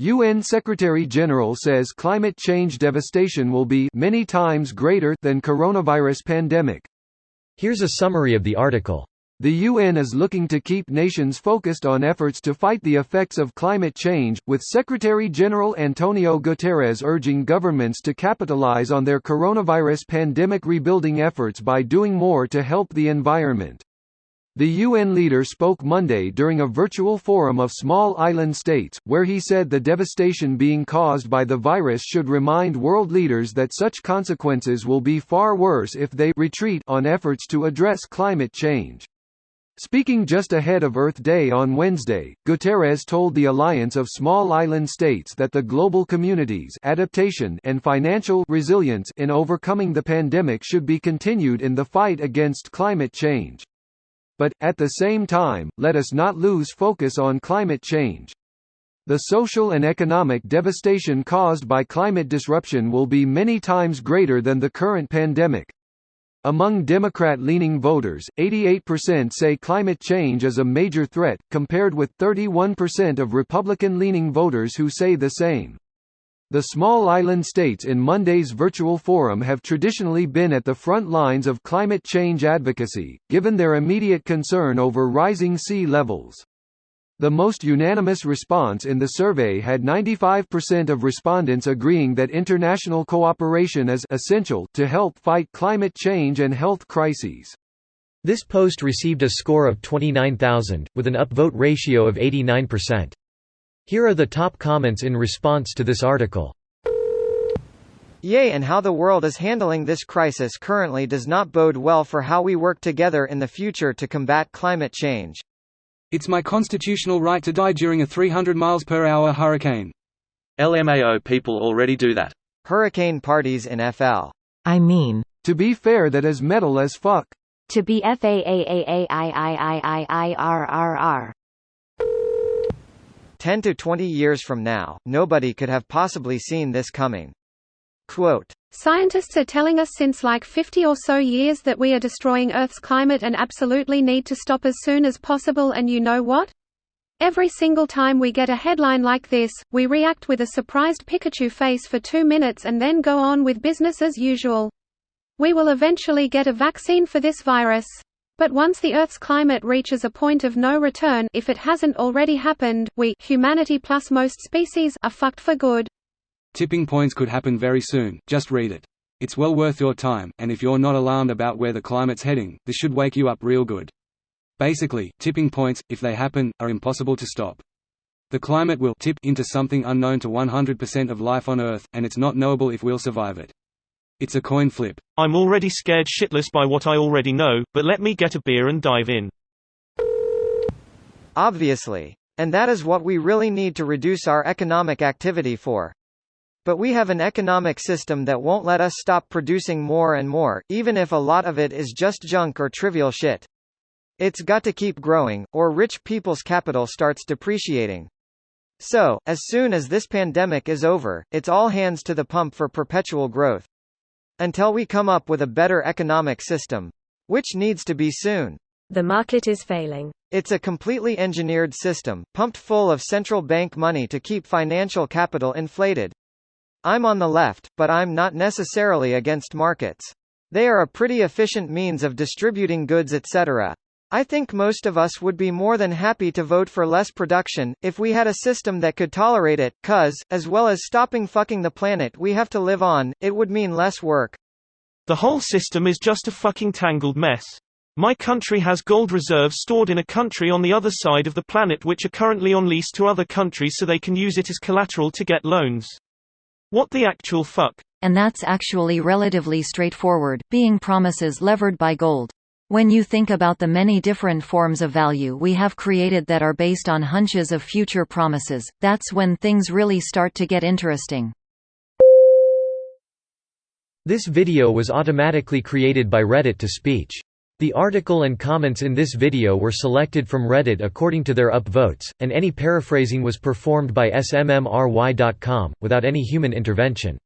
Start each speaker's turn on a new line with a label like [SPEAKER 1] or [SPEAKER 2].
[SPEAKER 1] UN Secretary-General says climate change devastation will be many times greater than coronavirus pandemic.
[SPEAKER 2] Here's a summary of the article.
[SPEAKER 1] The UN is looking to keep nations focused on efforts to fight the effects of climate change, with Secretary-General Antonio Guterres urging governments to capitalize on their coronavirus pandemic rebuilding efforts by doing more to help the environment. The UN leader spoke Monday during a virtual forum of small island states, where he said the devastation being caused by the virus should remind world leaders that such consequences will be far worse if they retreat on efforts to address climate change. Speaking just ahead of Earth Day on Wednesday, Guterres told the Alliance of Small Island States that the global community's adaptation and financial resilience in overcoming the pandemic should be continued in the fight against climate change. But, at the same time, let us not lose focus on climate change. The social and economic devastation caused by climate disruption will be many times greater than the current pandemic. Among Democrat-leaning voters, 88% say climate change is a major threat, compared with 31% of Republican-leaning voters who say the same. The small island states in Monday's virtual forum have traditionally been at the front lines of climate change advocacy, given their immediate concern over rising sea levels. The most unanimous response in the survey had 95% of respondents agreeing that international cooperation is essential to help fight climate change and health crises.
[SPEAKER 2] This post received a score of 29,000, with an upvote ratio of 89%. Here are the top comments in response to this article.
[SPEAKER 3] Yay, and how the world is handling this crisis currently does not bode well for how we work together in the future to combat climate change.
[SPEAKER 4] It's my constitutional right to die during a 300 miles per hour hurricane.
[SPEAKER 5] LMAO, people already do that.
[SPEAKER 3] Hurricane parties in FL.
[SPEAKER 6] I mean,
[SPEAKER 1] to be fair, that is metal as fuck.
[SPEAKER 6] To be FAAAIIIIIIRRR.
[SPEAKER 3] 10 to 20 years from now, nobody could have possibly seen this coming. Quote,
[SPEAKER 7] "Scientists are telling us since like 50 or so years that we are destroying Earth's climate and absolutely need to stop as soon as possible, and you know what? Every single time we get a headline like this, we react with a surprised Pikachu face for 2 minutes and then go on with business as usual. We will eventually get a vaccine for this virus. But once the Earth's climate reaches a point of no return, if it hasn't already happened, we, humanity plus most species, are fucked for good."
[SPEAKER 4] Tipping points could happen very soon, just read it. It's well worth your time, and if you're not alarmed about where the climate's heading, this should wake you up real good. Basically, tipping points, if they happen, are impossible to stop. The climate will tip into something unknown to 100% of life on Earth, and it's not knowable if we'll survive it. It's a coin flip.
[SPEAKER 8] I'm already scared shitless by what I already know, but let me get a beer and dive in.
[SPEAKER 3] Obviously. And that is what we really need to reduce our economic activity for. But we have an economic system that won't let us stop producing more and more, even if a lot of it is just junk or trivial shit. It's got to keep growing, or rich people's capital starts depreciating. So, as soon as this pandemic is over, it's all hands to the pump for perpetual growth. Until we come up with a better economic system. Which needs to be soon.
[SPEAKER 6] The market is failing.
[SPEAKER 3] It's a completely engineered system, pumped full of central bank money to keep financial capital inflated. I'm on the left, but I'm not necessarily against markets. They are a pretty efficient means of distributing goods, etc. I think most of us would be more than happy to vote for less production, if we had a system that could tolerate it, 'cause, as well as stopping fucking the planet we have to live on, it would mean less work.
[SPEAKER 8] The whole system is just a fucking tangled mess. My country has gold reserves stored in a country on the other side of the planet which are currently on lease to other countries so they can use it as collateral to get loans. What the actual fuck?
[SPEAKER 9] And that's actually relatively straightforward, being promises levered by gold. When you think about the many different forms of value we have created that are based on hunches of future promises, that's when things really start to get interesting.
[SPEAKER 2] This video was automatically created by Reddit to speech. The article and comments in this video were selected from Reddit according to their upvotes, and any paraphrasing was performed by smmry.com, without any human intervention.